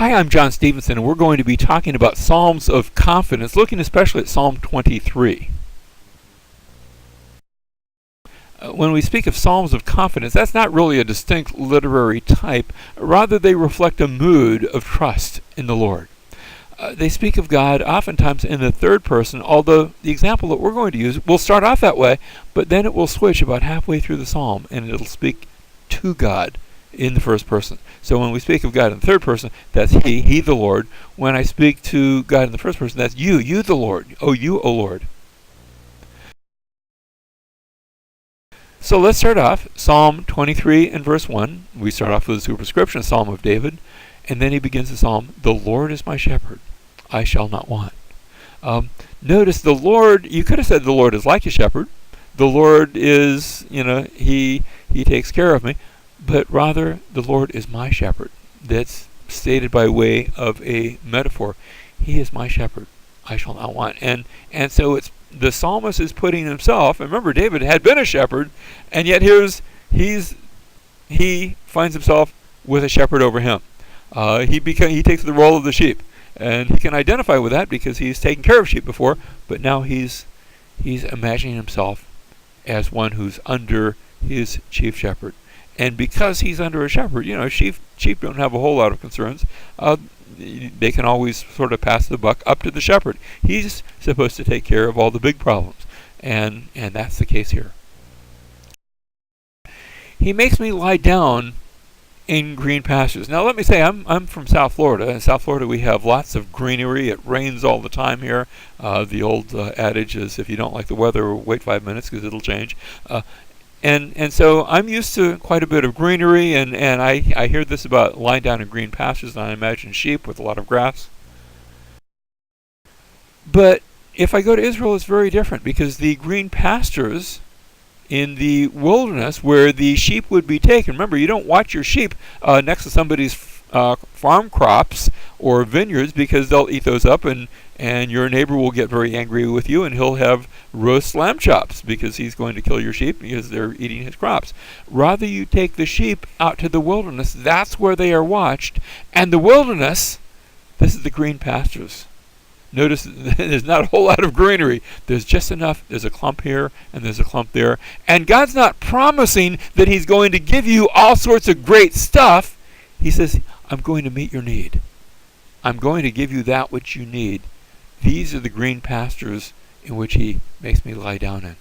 Hi, I'm John Stevenson, and we're going to be talking about Psalms of Confidence, looking especially at Psalm 23. When we speak of Psalms of Confidence, that's not really a distinct literary type. Rather, they reflect a mood of trust in the Lord. They speak of God oftentimes in the third person, although the example that we're going to use will start off that way, but then it will switch about halfway through the psalm, and it'll speak to God in the first person. So when we speak of God in the third person, that's he the Lord. When I speak to God in the first person, that's you the Lord. Oh, you, O Lord. So let's start off, Psalm 23 and verse 1. We start off with a superscription, Psalm of David, and then he begins the psalm, "The Lord is my shepherd, I shall not want." Notice the Lord, you could have said the Lord is like a shepherd. The Lord is, he takes care of me. But rather, the Lord is my shepherd. That's stated by way of a metaphor. He is my shepherd, I shall not want. And so it's the psalmist is putting himself, and remember David had been a shepherd, and yet he finds himself with a shepherd over him. He takes the role of the sheep, and he can identify with that because he's taken care of sheep before, but now he's imagining himself as one who's under his chief shepherd. And because he's under a shepherd, sheep don't have a whole lot of concerns. They can always sort of pass the buck up to the shepherd. He's supposed to take care of all the big problems. And that's the case here. He makes me lie down in green pastures. Now let me say, I'm from South Florida. In South Florida we have lots of greenery. It rains all the time here. The old adage is, if you don't like the weather, wait 5 minutes because it'll change. And so I'm used to quite a bit of greenery, and I hear this about lying down in green pastures, and I imagine sheep with a lot of grass. But if I go to Israel, it's very different, because the green pastures in the wilderness where the sheep would be taken, remember, you don't watch your sheep next to somebody's farm crops or vineyards, because they'll eat those up, and your neighbor will get very angry with you, and he'll have roast lamb chops because he's going to kill your sheep because they're eating his crops. Rather, you take the sheep out to the wilderness. That's where they are watched. And the wilderness, this is the green pastures. Notice there's not a whole lot of greenery. There's just enough. There's a clump here and there's a clump there. And God's not promising that he's going to give you all sorts of great stuff. He says, I'm going to meet your need. I'm going to give you that which you need. These are the green pastures in which he makes me lie down in.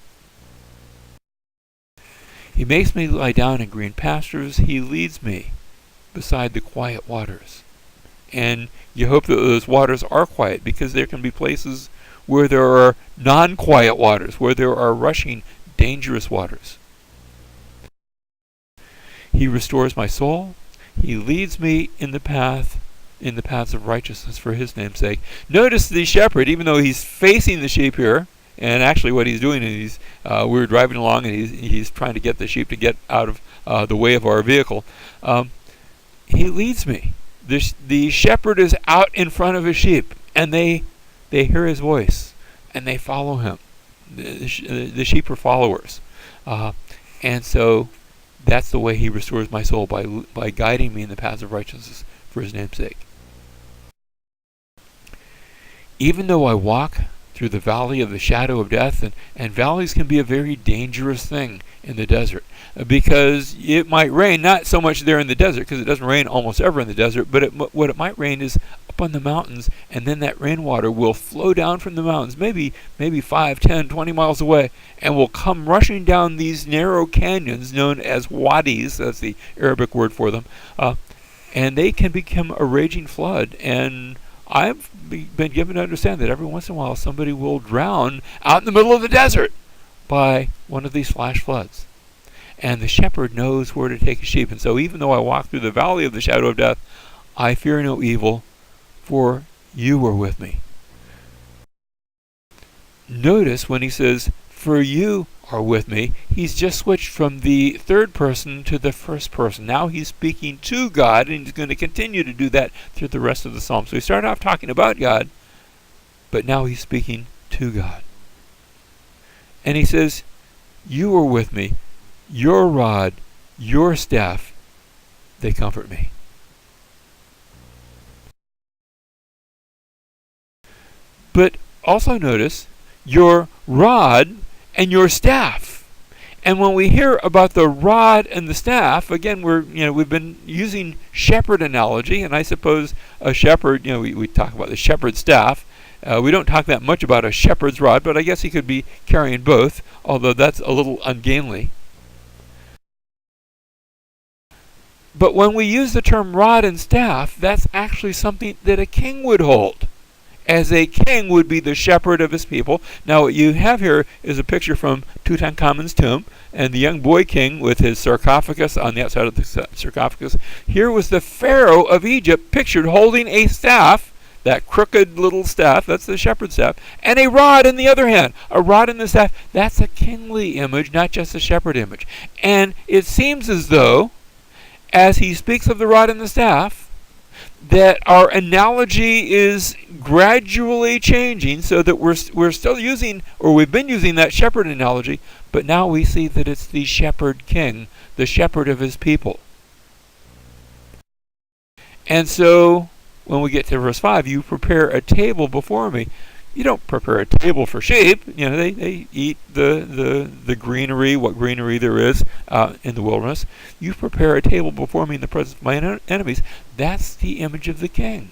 He makes me lie down in green pastures. He leads me beside the quiet waters. And you hope that those waters are quiet, because there can be places where there are non-quiet waters, where there are rushing, dangerous waters. He restores my soul. He leads me in the paths of righteousness for his name's sake. Notice the shepherd, even though he's facing the sheep here, and actually what he's doing is we were driving along and he's trying to get the sheep to get out of the way of our vehicle. He leads me. The shepherd is out in front of his sheep, and they hear his voice, and they follow him. The sheep are followers. And so that's the way he restores my soul, by guiding me in the paths of righteousness for his name's sake. Even though I walk through the valley of the shadow of death, and valleys can be a very dangerous thing in the desert, because it might rain, not so much there in the desert, because it doesn't rain almost ever in the desert, but what it might rain is up on the mountains, and then that rainwater will flow down from the mountains, maybe 5, 10, 20 miles away, and will come rushing down these narrow canyons known as wadis. That's the Arabic word for them. And they can become a raging flood. And I've been given to understand that every once in a while somebody will drown out in the middle of the desert by one of these flash floods. And the shepherd knows where to take his sheep. And so even though I walk through the valley of the shadow of death, I fear no evil, for you are with me. Notice when he says, for you are with me, he's just switched from the third person to the first person. Now he's speaking to God, and he's going to continue to do that through the rest of the psalm. So he started off talking about God, but now he's speaking to God. And he says, you are with me. Your rod, your staff, they comfort me. but also notice your rod and your staff. And when we hear about the rod and the staff, again, we've been using shepherd analogy, and I suppose a shepherd, we talk about the shepherd's staff. We don't talk that much about a shepherd's rod, but I guess he could be carrying both, although that's a little ungainly. But when we use the term rod and staff, that's actually something that a king would hold. As a king would be the shepherd of his people. Now what you have here is a picture from Tutankhamun's tomb, and the young boy king with his sarcophagus on the outside of the sarcophagus. Here was the Pharaoh of Egypt pictured holding a staff, that crooked little staff, that's the shepherd's staff, and a rod in the other hand. A rod and the staff, that's a kingly image, not just a shepherd image. And it seems as though, as he speaks of the rod and the staff, that our analogy is gradually changing so that we're still using, or we've been using that shepherd analogy, but now we see that it's the shepherd king, the shepherd of his people. And so when we get to verse 5, you prepare a table before me. You don't prepare a table for sheep. They eat the greenery, what greenery there is in the wilderness. You prepare a table before me in the presence of my enemies. That's the image of the king.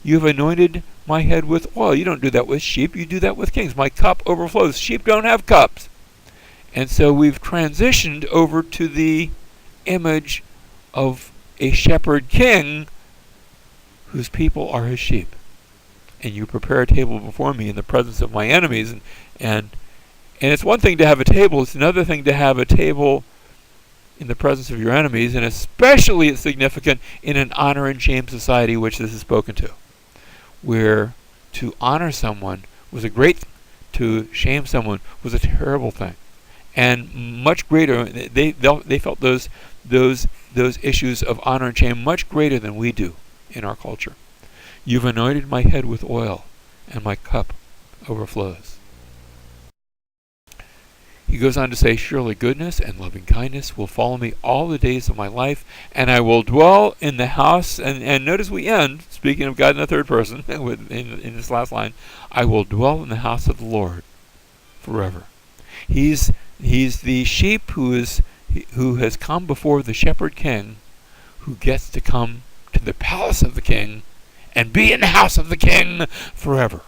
You have anointed my head with oil. You don't do that with sheep. You do that with kings. My cup overflows. Sheep don't have cups. And so we've transitioned over to the image of a shepherd king whose people are his sheep. And you prepare a table before me in the presence of my enemies. And it's one thing to have a table. It's another thing to have a table in the presence of your enemies. And especially it's significant in an honor and shame society, which this is spoken to, where to honor someone was a great thing, to shame someone was a terrible thing. And much greater, they felt those issues of honor and shame much greater than we do in our culture. You've anointed my head with oil, and my cup overflows. He goes on to say, surely goodness and loving kindness will follow me all the days of my life, and I will dwell in the house. And notice we end, speaking of God in the third person, in this last line, I will dwell in the house of the Lord forever. He's the sheep who has come before the shepherd king, who gets to come to the palace of the king and be in the house of the king forever.